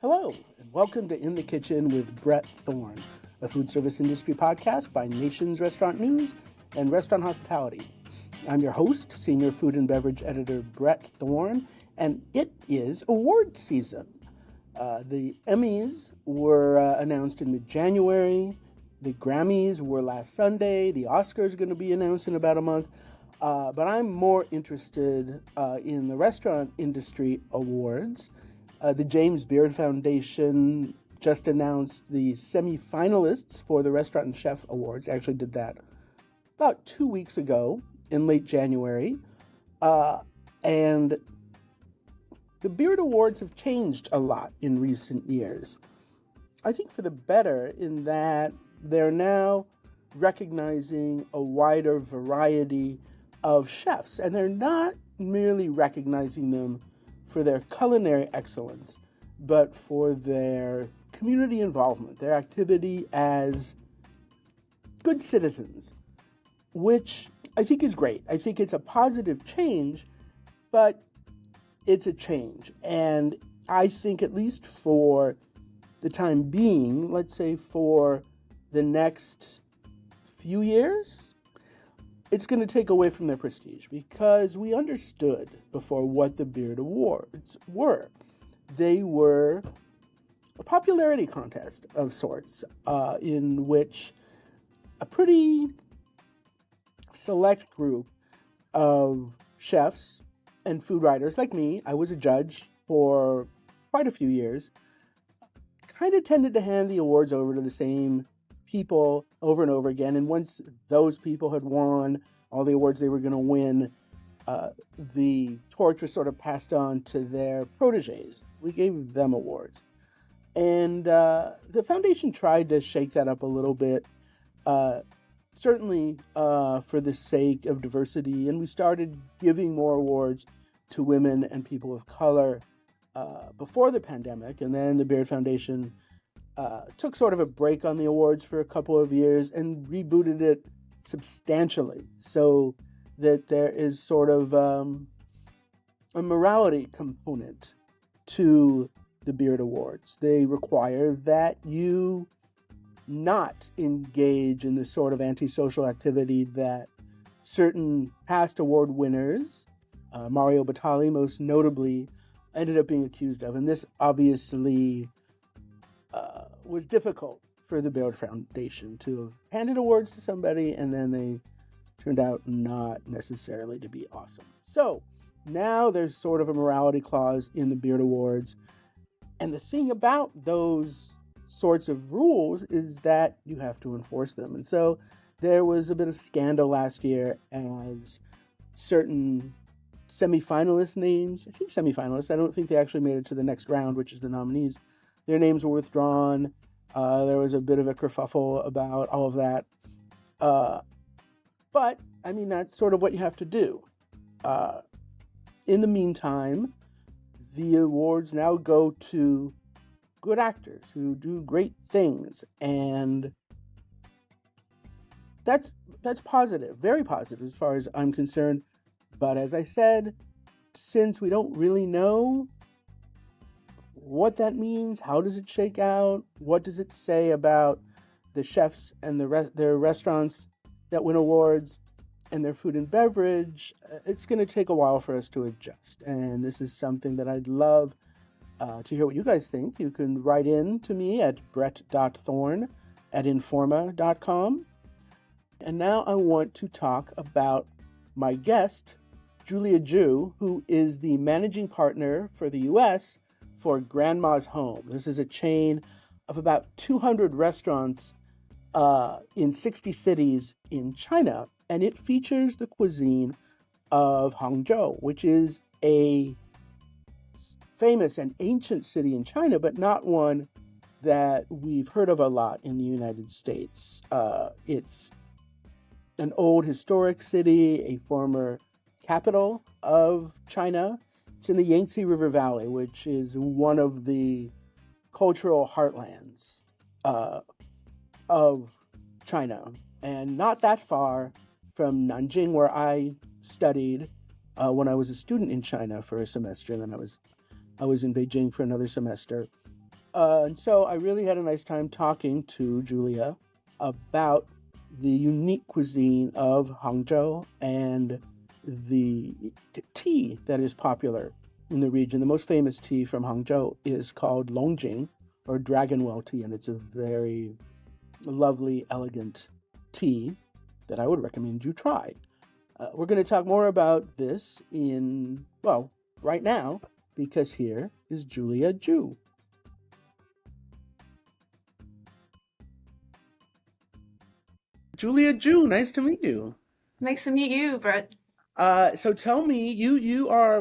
Hello, and welcome to In the Kitchen with Brett Thorne, a food service industry podcast by Nation's Restaurant News and Restaurant Hospitality. I'm your host, senior food and beverage editor Brett Thorne, and it is award season. The Emmys were announced in mid-January. The Grammys were last Sunday. The Oscars are going to be announced in about a month. But I'm more interested in the restaurant industry awards. The James Beard Foundation just announced the semi-finalists for the Restaurant and Chef Awards. They actually did that about 2 weeks ago in late January. And the Beard Awards have changed a lot in recent years. I think for the better in that they're now recognizing a wider variety of chefs, and they're not merely recognizing them for their culinary excellence, but for their community involvement, their activity as good citizens, which I think is great. I think it's a positive change, but it's a change. And I think at least for the time being, let's say for the next few years, it's going to take away from their prestige, because we understood before what the Beard Awards were. They were a popularity contest of sorts, in which a pretty select group of chefs and food writers like me, I was a judge for quite a few years, kind of tended to hand the awards over to the same people over and over again. And once those people had won all the awards they were going to win, the torch was sort of passed on to their proteges. We gave them awards. And the foundation tried to shake that up a little bit, certainly for the sake of diversity. And we started giving more awards to women and people of color before the pandemic. And then the Beard Foundation took sort of a break on the awards for a couple of years and rebooted it substantially, so that there is sort of a morality component to the Beard Awards. They require that you not engage in the sort of antisocial activity that certain past award winners, Mario Batali most notably, ended up being accused of. And this obviously was difficult for the Beard Foundation to have handed awards to somebody and then they turned out not necessarily to be awesome. So now there's sort of a morality clause in the Beard Awards. And the thing about those sorts of rules is that you have to enforce them. And so there was a bit of scandal last year as certain semi-finalist names, I think semi-finalists, I don't think they actually made it to the next round, which is the nominees. Their names were withdrawn. There was a bit of a kerfuffle about all of that. But, I mean, that's sort of what you have to do. In the meantime, the awards now go to good actors who do great things. And that's positive, very positive as far as I'm concerned. But as I said, since we don't really know what that means, how does it shake out, what does it say about the chefs and their restaurants that win awards and their food and beverage, it's going to take a while for us to adjust. And this is something that I'd love to hear what you guys think. You can write in to me at brett.thorne@informa.com. And now I want to talk about my guest, Julia Zhu, who is the managing partner for the U.S. for Grandma's Home. This is a chain of about 200 restaurants in 60 cities in China, and it features the cuisine of Hangzhou, which is a famous and ancient city in China, but not one that we've heard of a lot in the United States. It's an old historic city, a former capital of China. It's in the Yangtze River Valley, which is one of the cultural heartlands of China, and not that far from Nanjing, where I studied when I was a student in China for a semester, and then I was in Beijing for another semester. And so I really had a nice time talking to Julia about the unique cuisine of Hangzhou and the tea that is popular in the region. The most famous tea from Hangzhou is called Longjing, or Dragonwell tea, and it's a very lovely, elegant tea that I would recommend you try. We're going to talk more about this right now, because here is Julia Ju. Julia Ju, nice to meet you. Nice to meet you, Brett. So tell me,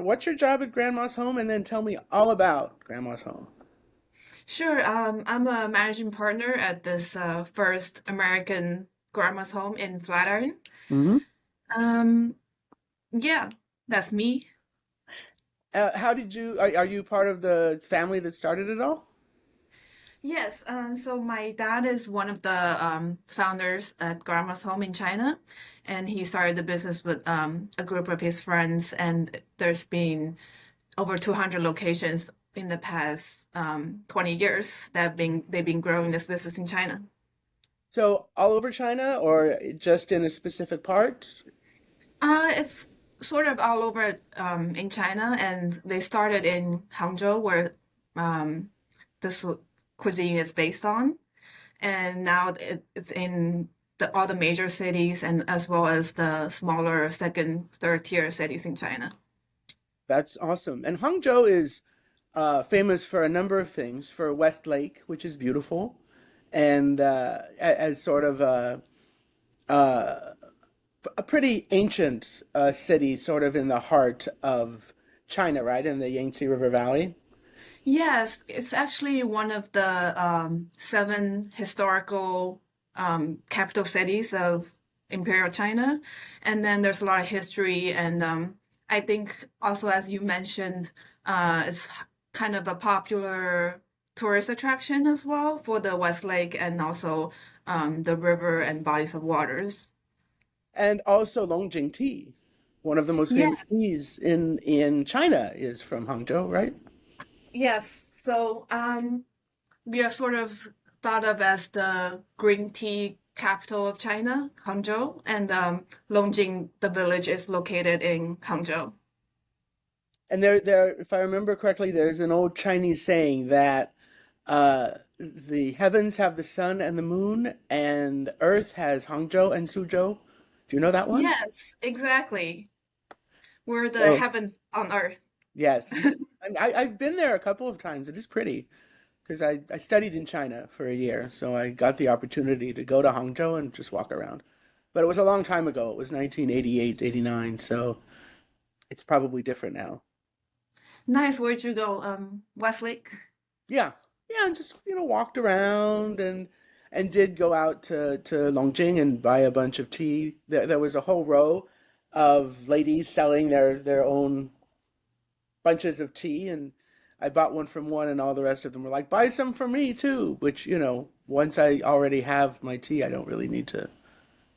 what's your job at Grandma's Home, and then tell me all about Grandma's Home. Sure, I'm a managing partner at this first American grandma's home in Flatiron. Mm-hmm. Um, yeah, that's me. How did are you part of the family that started it all? Yes, so my dad is one of the founders at grandma's home in China, and he started the business with a group of his friends, and there's been over 200 locations in the past 20 years they've been growing this business in China. So all over China, or just in a specific part? It's sort of all over in China, and they started in Hangzhou, where um, this cuisine is based on, and now it's in all the major cities and as well as the smaller second, third tier cities in China. That's awesome. And Hangzhou is famous for a number of things. For West Lake, which is beautiful, and as sort of uh, a pretty ancient city, sort of in the heart of China, right, in the Yangtze River Valley. Yes, it's actually one of the seven historical capital cities of Imperial China. And then there's a lot of history. And I think also, as you mentioned, it's kind of a popular tourist attraction as well for the West Lake and also the river and bodies of waters. And also Longjing tea, one of the most Yeah, famous teas in China, is from Hangzhou, right? yes. So we are sort of thought of as the green tea capital of China, Hangzhou, and Longjing, the village, is located in Hangzhou. And if I remember correctly, there's an old Chinese saying that the heavens have the sun and the moon, and Earth has Hangzhou and Suzhou. Do you know that one? Yes, exactly. We're the So heaven on earth. yes, and I've been there a couple of times. It is pretty because I studied in China for a year, so I got the opportunity to go to Hangzhou and just walk around. But it was a long time ago. It was 1988, 89, so it's probably different now. Nice. Where'd you go? Westlake? Yeah, yeah, and just walked around and did go out to Longjing and buy a bunch of tea. There was a whole row of ladies selling their own bunches of tea, and I bought one from one, and all the rest of them were like, "Buy some for me too." Which once I already have my tea, I don't really need to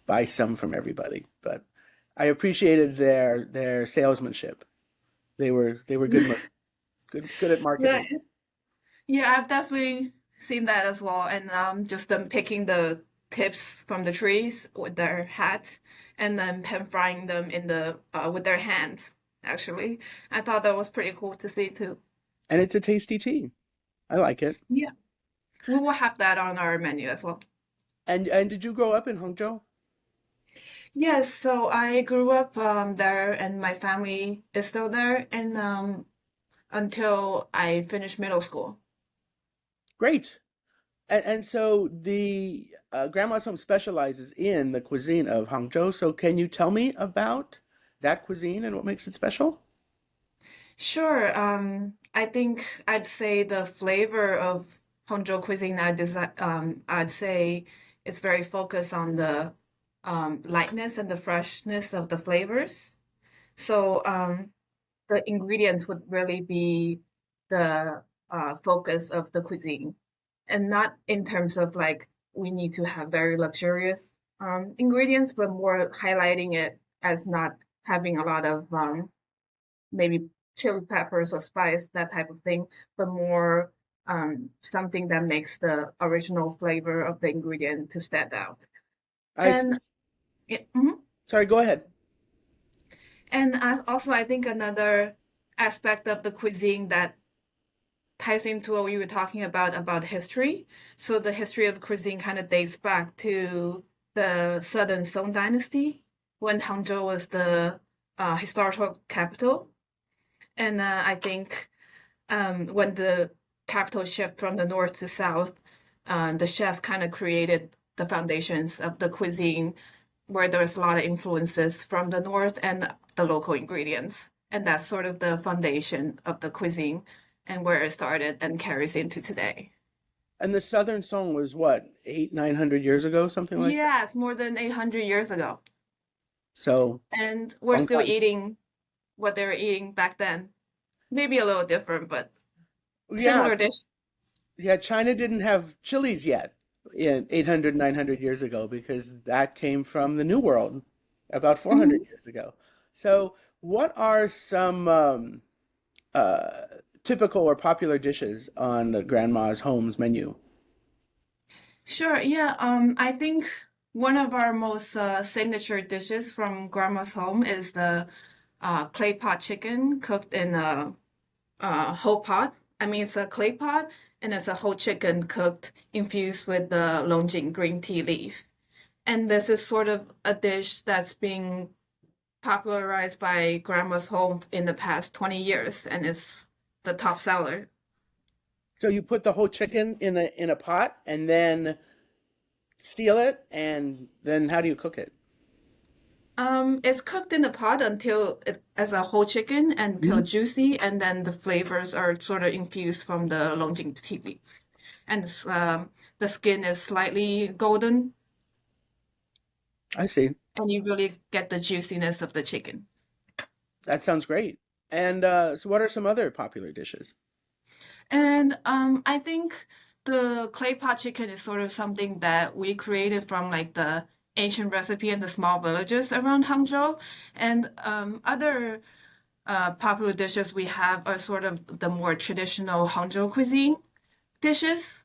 buy some from everybody. But I appreciated their salesmanship. They were good at Yeah, marketing. yeah, I've definitely seen that as well. And just them picking the tips from the trees with their hat and then pan frying them in the with their hands, actually. I thought that was pretty cool to see too. And it's a tasty tea. I like it. Yeah. We will have that on our menu as well. And did you grow up in Hangzhou? Yes, so I grew up there and my family is still there and until I finished middle school. Great. And so the Grandma's Home specializes in the cuisine of Hangzhou. So can you tell me about that cuisine and what makes it special? Sure. I think I'd say the flavor of Hangzhou cuisine I'd say it's very focused on the lightness and the freshness of the flavors. So the ingredients would really be the focus of the cuisine, and not in terms of like we need to have very luxurious ingredients, but more highlighting it as not having a lot of maybe chili peppers or spice, that type of thing, but more something that makes the original flavor of the ingredient to stand out. I s- And mhm. Sorry, go ahead. And I think another aspect of the cuisine that ties into what we were talking about history. So the history of cuisine kind of dates back to the Southern Song Dynasty when Hangzhou was the historical capital. And I think when the capital shift from the north to south, the chefs kind of created the foundations of the cuisine where there's a lot of influences from the north and the local ingredients. And that's sort of the foundation of the cuisine and where it started and carries into today. And the Southern Song was what, 900 years ago, something like that? Yeah, it's more than 800 years ago. So, And we're long still time. eating what they were eating back then. Maybe a little different, but Yeah, similar dish. yeah, China didn't have chilies yet in 800, 900 years ago because that came from the New World about 400 Mhm. years ago. So, what are some uh, typical or popular dishes on the Grandma's Home's menu? Sure, yeah. I think one of our most signature dishes from Grandma's home is the clay pot chicken cooked in a whole pot. I mean, it's a clay pot and it's a whole chicken cooked infused with the Longjing green tea leaf. And this is sort of a dish that's being popularized by Grandma's home in the past 20 years, and it's the top seller. So you put the whole chicken in a pot and then steal it, and then how do you cook it? It's cooked in the pot until it as a whole chicken until Mhm. juicy, and then the flavors are sort of infused from the Longjing tea leaf. And the skin is slightly golden, I see. and you really get the juiciness of the chicken. That sounds great. And so, what are some other popular dishes? And I think the clay pot chicken is sort of something that we created from like the ancient recipe in the small villages around Hangzhou. And other popular dishes we have are sort of the more traditional Hangzhou cuisine dishes.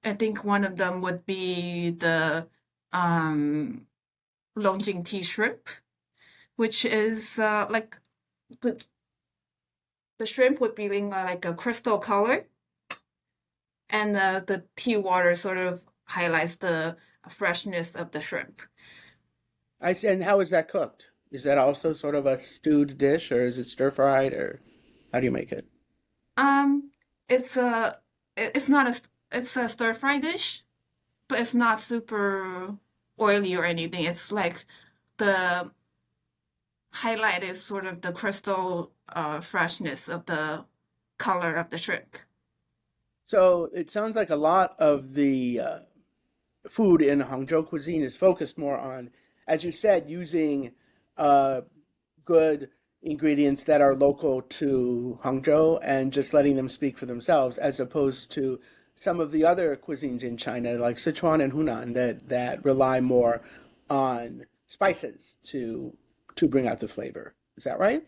I think one of them would be the um, Longjing tea shrimp, which is like the, the shrimp would be in like a crystal color, and the tea water sort of highlights the freshness of the shrimp. I see. And how is that cooked? Is that also sort of a stewed dish, or is it stir fried, or how do you make it? Um, it's a it's not a it's a stir fry dish, but it's not super oily or anything. It's like the highlight is sort of the crystal freshness of the color of the shrimp. So it sounds like a lot of the food in Hangzhou cuisine is focused more on, as you said, using uh, good ingredients that are local to Hangzhou and just letting them speak for themselves, as opposed to some of the other cuisines in China, like Sichuan and Hunan, that rely more on spices to bring out the flavor. Is that right?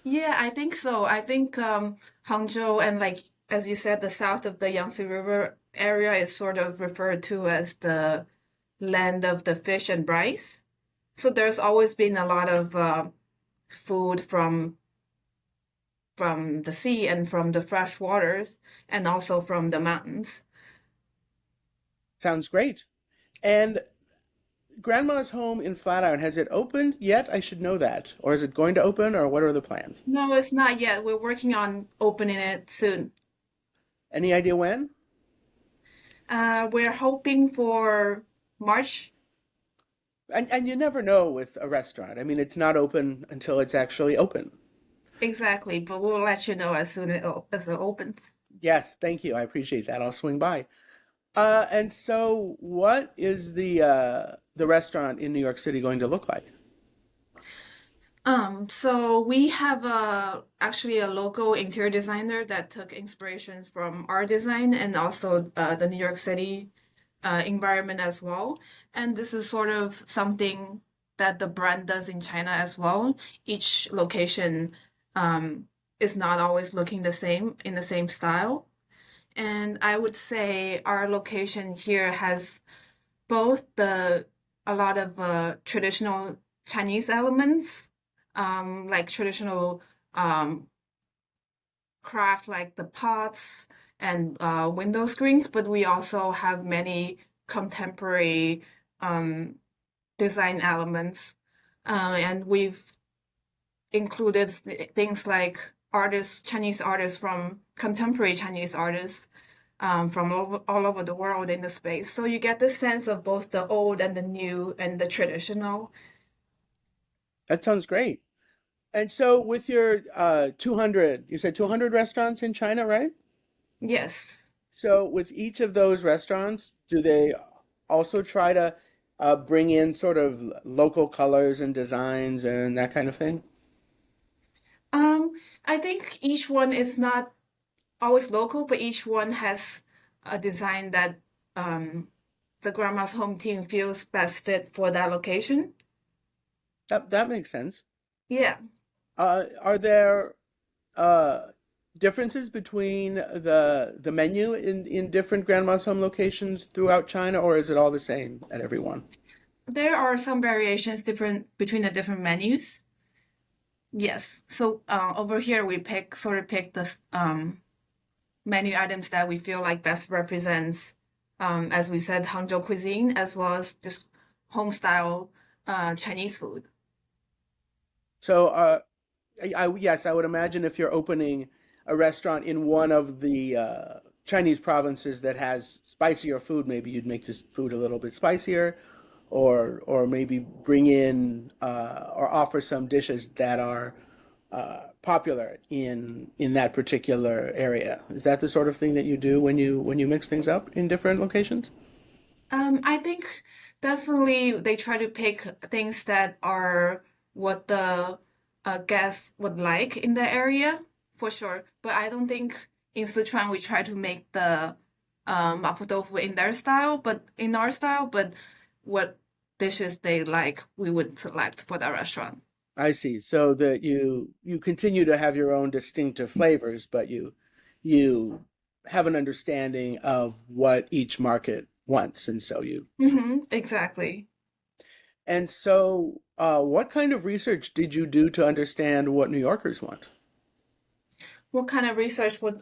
Yeah, I think so. I think Hangzhou and like as you said, the south of the Yangtze River area is sort of referred to as the land of the fish and rice. So there's always been a lot of food from the sea and from the fresh waters and also from the mountains. Sounds great. And Grandma's home in Flatiron, has it opened yet? I should know that. Or is it going to open, or what are the plans? No, it's not yet. We're working on opening it soon. Any idea when? We're hoping for March. And you never know with a restaurant. I mean, it's not open until it's actually open. Exactly, but we'll let you know as soon as it opens. Yes, thank you. I appreciate that. I'll swing by. And so what is the restaurant in New York City going to look like? So we have actually a local interior designer that took inspirations from our design and also the New York City environment as well. And this is sort of something that the brand does in China as well. Each location is not always looking the same in the same style. And I would say our location here has both a lot of traditional Chinese elements, like traditional um, craft like the pots and window screens, but we also have many contemporary um, design elements. And we've included things like artists, Chinese artists from contemporary Chinese artists from all over the world in the space. So you get the sense of both the old and the new and the traditional. That sounds great. And so with your 200, you said 200 restaurants in China, right? Yes. So with each of those restaurants, do they also try to bring in sort of local colors and designs and that kind of thing? Um, I think each one is not always local, but each one has a design that um, the grandma's home team feels best fit for that location. That makes sense. Yeah. Are there uh, differences between the menu in different grandma's home locations throughout China, or is it all the same at every one? There are some variations different between the different menus. Yes. So over here we pick the menu items that we feel like best represents, as we said, Hangzhou cuisine as well as this home style Chinese food. So, yes, I would imagine if you're opening a restaurant in one of the Chinese provinces that has spicier food, maybe you'd make this food a little bit spicier, or maybe bring in or offer some dishes that are popular in that particular area. Is that the sort of thing that you do when you mix things up in different locations? I think definitely they try to pick things that are what the guests would like in the area for sure. But I don't think in Sichuan we try to make the mapo tofu in their style, but in our style, but what dishes they like, we would select for the restaurant. I see. So that you continue to have your own distinctive flavors, but you have an understanding of what each market wants, and so you. Exactly. And so, what kind of research did you do to understand what New Yorkers want? What kind of research would,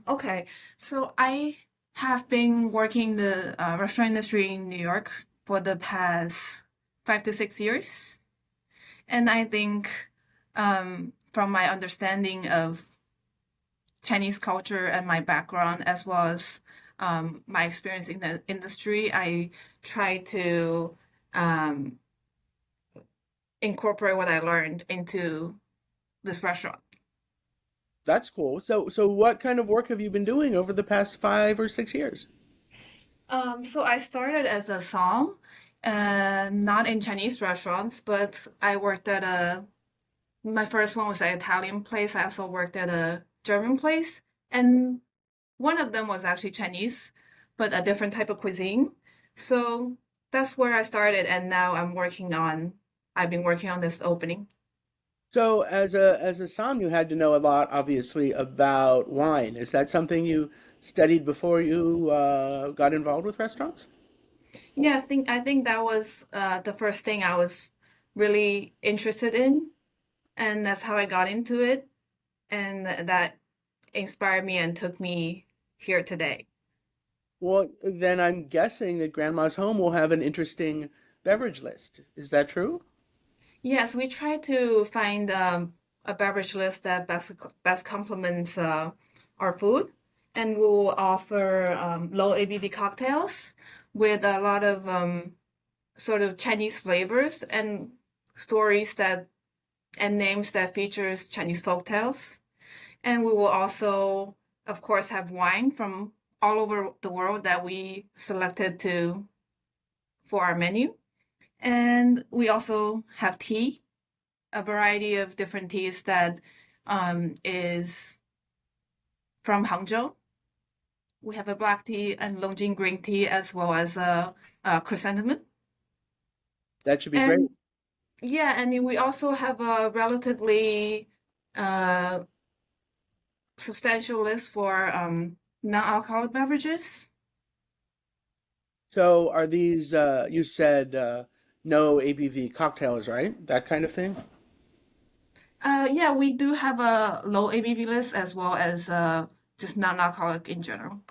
okay. So I have been working the restaurant industry in New York for the past 5 to 6 years. And I think from my understanding of Chinese culture and my background, as well as my experience in the industry, I try to um, incorporate what I learned into this restaurant. That's cool. So what kind of work have you been doing over the past 5 or 6 years? So I started as a som, not in Chinese restaurants, but I worked at my first one was an Italian place. I also worked at a German place, and one of them was actually Chinese, but a different type of cuisine. So that's where I started, and now I've been working on this opening. So as a Som, you had to know a lot, obviously, about wine. Is that something you studied before you got involved with restaurants? Yeah, I think that was the first thing I was really interested in, and that's how I got into it, and that inspired me and took me here today. Well, then I'm guessing that Grandma's Home will have an interesting beverage list. Is that true? Yes, we try to find a beverage list that best complements our food, and we'll offer low ABV cocktails with a lot of sort of Chinese flavors and stories that and names that features Chinese folktales. And we will also, of course, have wine from all over the world that we selected to for our menu. And we also have tea, a variety of different teas that is from Hangzhou. We have a black tea and Longjing green tea as well as a chrysanthemum. That should be great. And yeah, and we also have a relatively uh, substantial list for non-alcoholic beverages. So are these, you said no ABV cocktails, right? That kind of thing? Yeah, we do have a low ABV list as well as just non-alcoholic in general.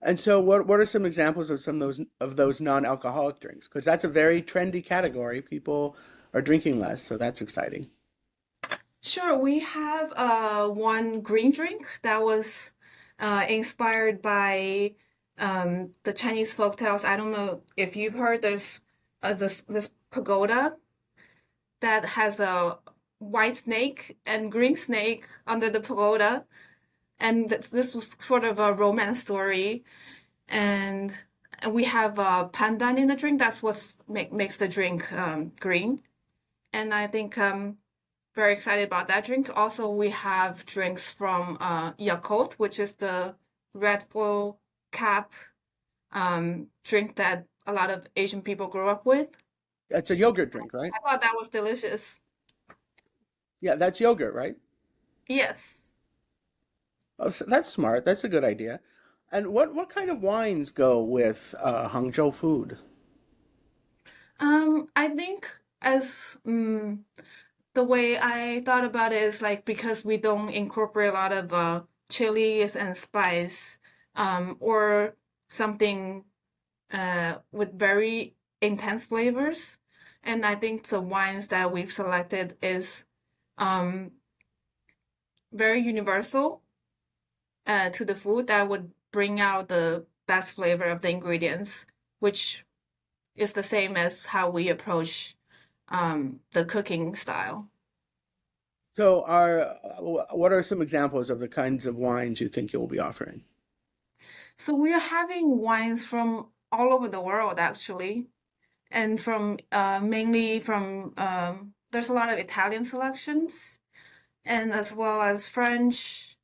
And so what are some examples of some of those non-alcoholic drinks? Because that's a very trendy category. People are drinking less, so that's exciting. Sure, we have one green drink that was inspired by the Chinese folktales. I don't know if you've heard. There's this pagoda that has a white snake and green snake under the pagoda, and this was sort of a romance story. And we have pandan in the drink. That's what makes the drink green. And I think very excited about that drink. Also, we have drinks from Yakult, which is the Red Bull cap drink that a lot of Asian people grew up with. It's a yogurt drink, right? I thought that was delicious. Yeah, that's yogurt, right? Yes. Oh, so that's smart. That's a good idea. And what kind of wines go with Hangzhou food? I think as the way I thought about it is like because we don't incorporate a lot of chilies and spice, or something with very intense flavors. And I think the wines that we've selected is um, very universal to the food that would bring out the best flavor of the ingredients, which is the same as how we approach the cooking style. So what are some examples of the kinds of wines you think you'll be offering? So we are having wines from all over the world actually, and from mainly from there's a lot of Italian selections, and as well as French.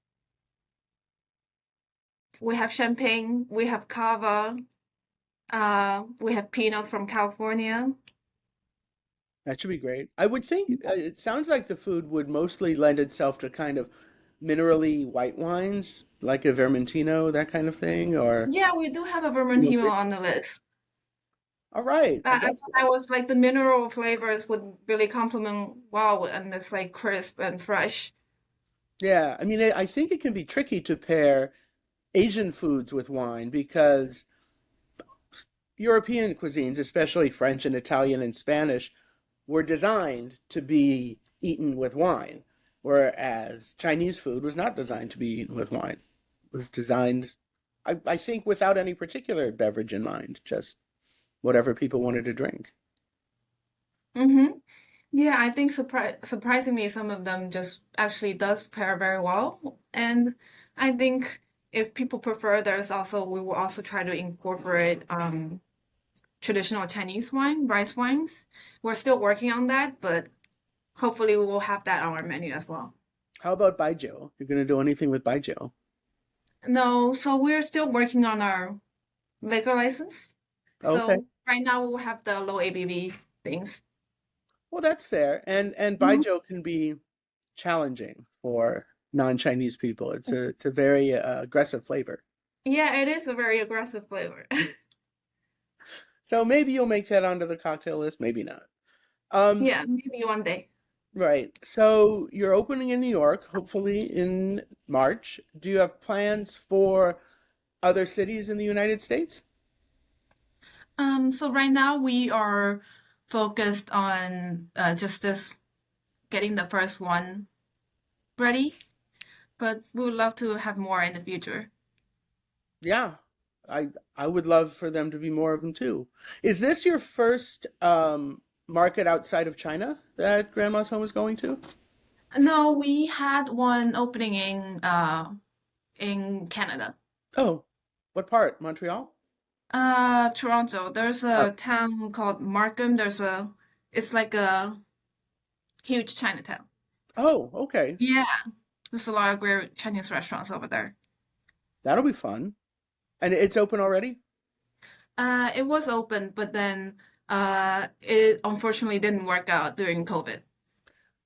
We have champagne, we have cava, we have pinots from California. That should be great. I would think it sounds like the food would mostly lend itself to kind of minerally white wines, like a Vermentino, that kind of thing, or Yeah, we do have a Pinot Vermentino Gris. on the list. All right, I thought that was like the mineral flavors would really complement well, and it's like crisp and fresh. yeah. I mean, I think it can be tricky to pair Asian foods with wine because European cuisines, especially French and Italian and Spanish, were designed to be eaten with wine, whereas Chinese food was not designed to be eaten with wine. It was designed, I think, without any particular beverage in mind, just whatever people wanted to drink. Mm-hmm. Yeah, I think surprisingly, some of them just actually does pair very well. And I think if people prefer, we will also try to incorporate traditional Chinese wine, rice wines. We're still working on that, but hopefully we will have that on our menu as well. How about baijiu? You're going to do anything with baijiu? No, so we're still working on our liquor license. Okay. So right now we'll have the low ABV things. Well, that's fair. And Mhm. baijiu can be challenging for non-Chinese people. It's a very aggressive flavor. Yeah, it is a very aggressive flavor. So maybe you'll make that onto the cocktail list, maybe not. Um, Yeah, maybe one day. right. So you're opening in New York, hopefully in March. Do you have plans for other cities in the United States? So right now we are focused on just this getting the first one ready, but we would love to have more in the future. Yeah. I would love for them to be more of them too. Is this your first market outside of China that Grandma's Home is going to? No, we had one opening in Canada. Oh, what part? Montreal? Toronto. There's Oh, a town called Markham. It's like a huge Chinatown. oh, okay. Yeah, there's a lot of great Chinese restaurants over there. That'll be fun. And it's open already? It was open, but then it unfortunately didn't work out during COVID.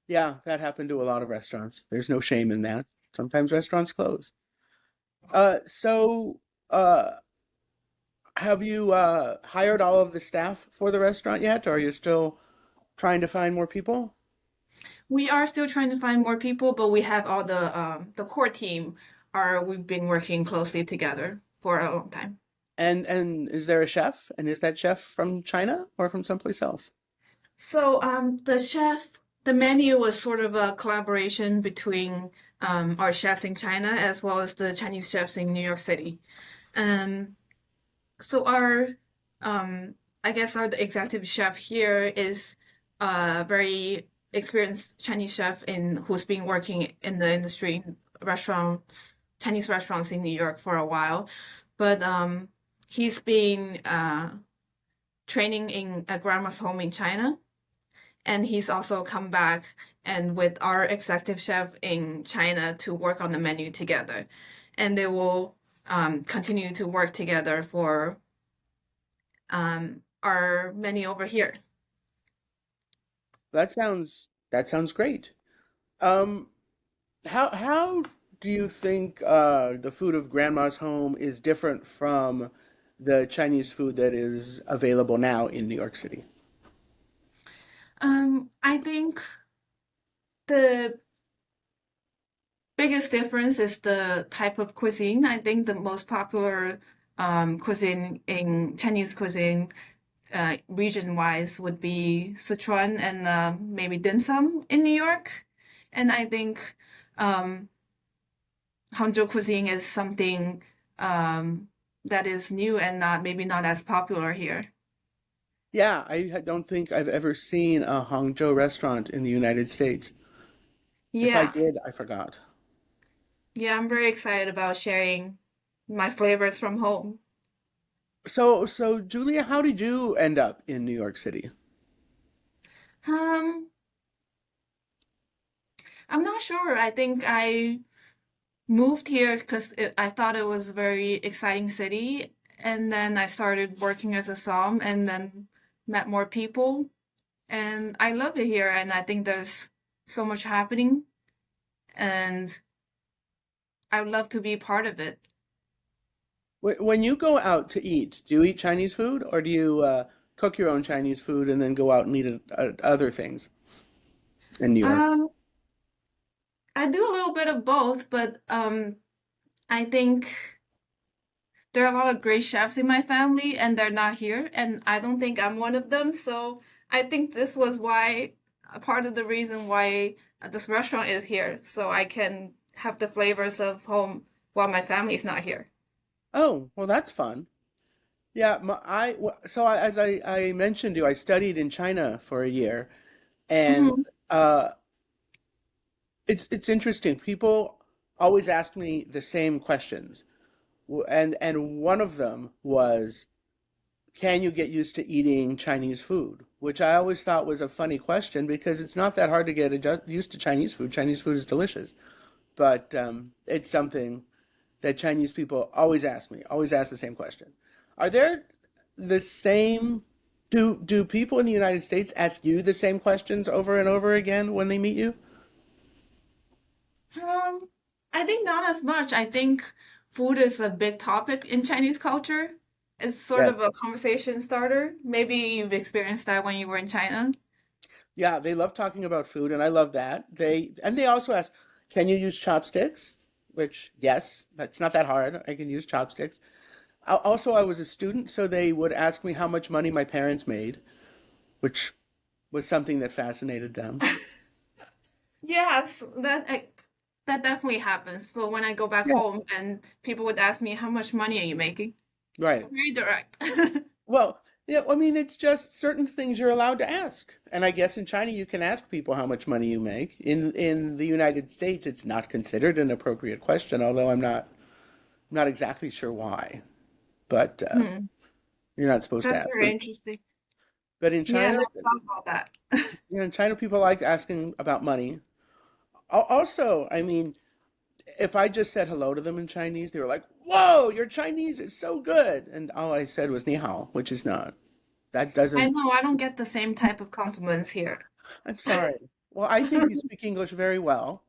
Yeah, that happened to a lot of restaurants. There's no shame in that. Sometimes restaurants close. So, uh, have you hired all of the staff for the restaurant yet, or are you still trying to find more people? We are still trying to find more people, but we have all the core team are we've been working closely together for a long time. And is there a chef? And is that chef from China or from someplace else? So the menu was sort of a collaboration between our chefs in China as well as the Chinese chefs in New York City. Um, so um, I guess our executive chef here is a very experienced Chinese chef in who's been working in the industry, Chinese restaurants in New York for a while, but he's been training in a grandma's home in China, and he's also come back and with our executive chef in China to work on the menu together, and they will continue to work together for our menu over here. That sounds great. Um, how do you think the food of Grandma's home is different from the Chinese food that is available now in New York City? I think the biggest difference is the type of cuisine. I think the most popular cuisine in Chinese cuisine, region-wise, would be Sichuan and maybe dim sum in New York. And I think um, Hangzhou cuisine is something that is new and not maybe not as popular here. Yeah, don't think I've ever seen a Hangzhou restaurant in the United States. If I Yeah, did, I forgot. yeah, I'm very excited about sharing my flavors from home. So Julia, how did you end up in New York City? Um, I'm not sure. I think I moved here because I thought it was a very exciting city, and then I started working as a som, and then met more people, and I love it here. And I think there's so much happening, and I would love to be part of it. When you go out to eat, do you eat Chinese food or do you cook your own Chinese food and then go out and eat other things in New York? Um, I do a little bit of both, but I think there are a lot of great chefs in my family, and they're not here, and I don't think I'm one of them. So I think this was why a part of the reason why this restaurant is here, so I can have the flavors of home while my family is not here. Oh, well, that's fun. Yeah, as I mentioned to you, I studied in China for a year, and Hmm. uh, it's interesting. People always ask me the same questions, and one of them was, can you get used to eating Chinese food? Which I always thought was a funny question because it's not that hard to get used to Chinese food. Chinese food is delicious, but it's something that Chinese people always ask me, always ask the same question. Are there the same, do people in the United States ask you the same questions over and over again when they meet you? Um, I think not as much. I think food is a big topic in Chinese culture. It's sort of Yes. a conversation starter. Maybe you've experienced that when you were in China. Yeah, they love talking about food, and I love that. They also ask, can you use chopsticks? Which, yes, that's not that hard. I can use chopsticks. Also, I was a student, so they would ask me how much money my parents made, which was something that fascinated them. Yes, that definitely happens. So when I go back Yeah. home and people would ask me, how much money are you making? Right. Very direct. Well, yeah, I mean, it's just certain things you're allowed to ask. And I guess in China you can ask people how much money you make. In the United States, it's not considered an appropriate question, although I'm not exactly sure why. But Hmm. you're not supposed to That's ask. very interesting. But in Yeah, I China, never thought about that. in China, people like asking about money. Also, I mean, if I just said hello to them in Chinese, they were like, "Whoa, your Chinese is so good," and all I said was "ni hao," which is not. That I doesn't. know I don't get the same type of compliments here. I'm sorry. Well, I think you speak English very well.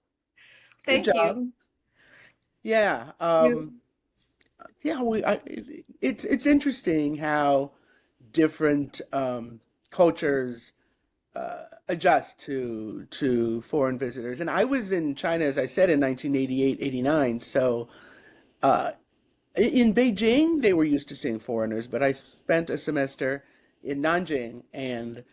Good Thank job. you. Yeah. You. Yeah, it's interesting how different cultures adjust to foreign visitors. And I was in China, as I said, in 1988, 89. So uh, in Beijing, they were used to seeing foreigners, but I spent a semester in Nanjing, and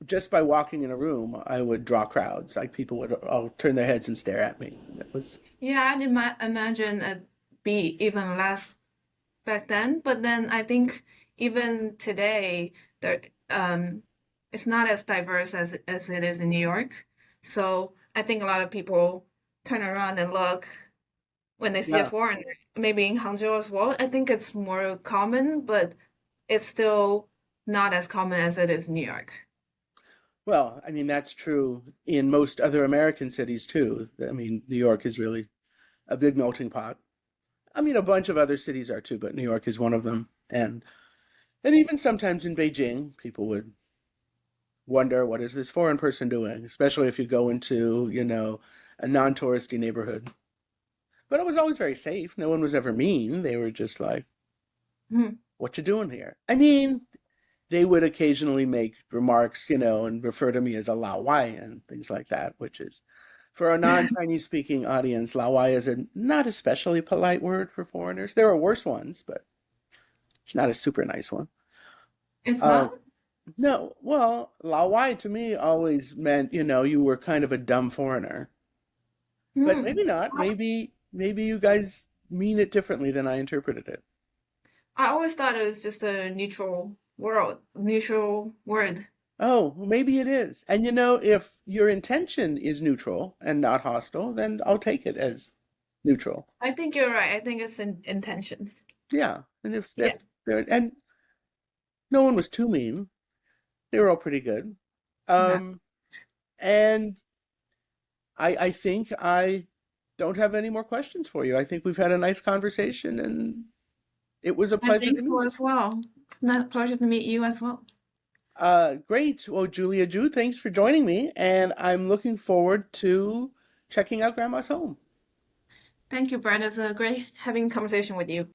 just by walking in a room, I would draw crowds. Like people would all turn their heads and stare at me. It was, Yeah, I'd imagine it'd be even less back then, but then I think even today there it's not as diverse as it is in New York. So I think a lot of people turn around and look when they see a yeah. foreigner. Maybe in Hangzhou as well. I think it's more common, but it's still not as common as it is in New York. Well, I mean, that's true in most other American cities too. I mean, New York is really a big melting pot. I mean, a bunch of other cities are too, but New York is one of them. And even sometimes in Beijing, people would wonder, what is this foreign person doing? Especially if you go into, a non-touristy neighborhood. But it was always very safe. No one was ever mean. They were just like, Hmm. what you doing here? I mean, they would occasionally make remarks, and refer to me as a Lao Wai and things like that, which is, for a non-Chinese speaking audience, Lao Wai is a not especially polite word for foreigners. There are worse ones, but it's not a super nice one. It's Um, not? no, well, Lao Wai to me always meant, you were kind of a dumb foreigner. But Hmm. maybe not. Maybe you guys mean it differently than I interpreted it. I always thought it was just a neutral word. Oh, well, maybe it is. And if your intention is neutral and not hostile, then I'll take it as neutral. I think you're right. I think it's in intentions. Yeah. And if Yeah. that and no one was too mean. They were all pretty good. That. Um, and I think I don't have any more questions for you. I think we've had a nice conversation, and it was a I pleasure think to so meet you. as well. Not pleasure to meet you as well. Great. Well, Julia Ju, thanks for joining me, and I'm looking forward to checking out Grandma's home. Thank you, Brad. It's a great having a conversation with you.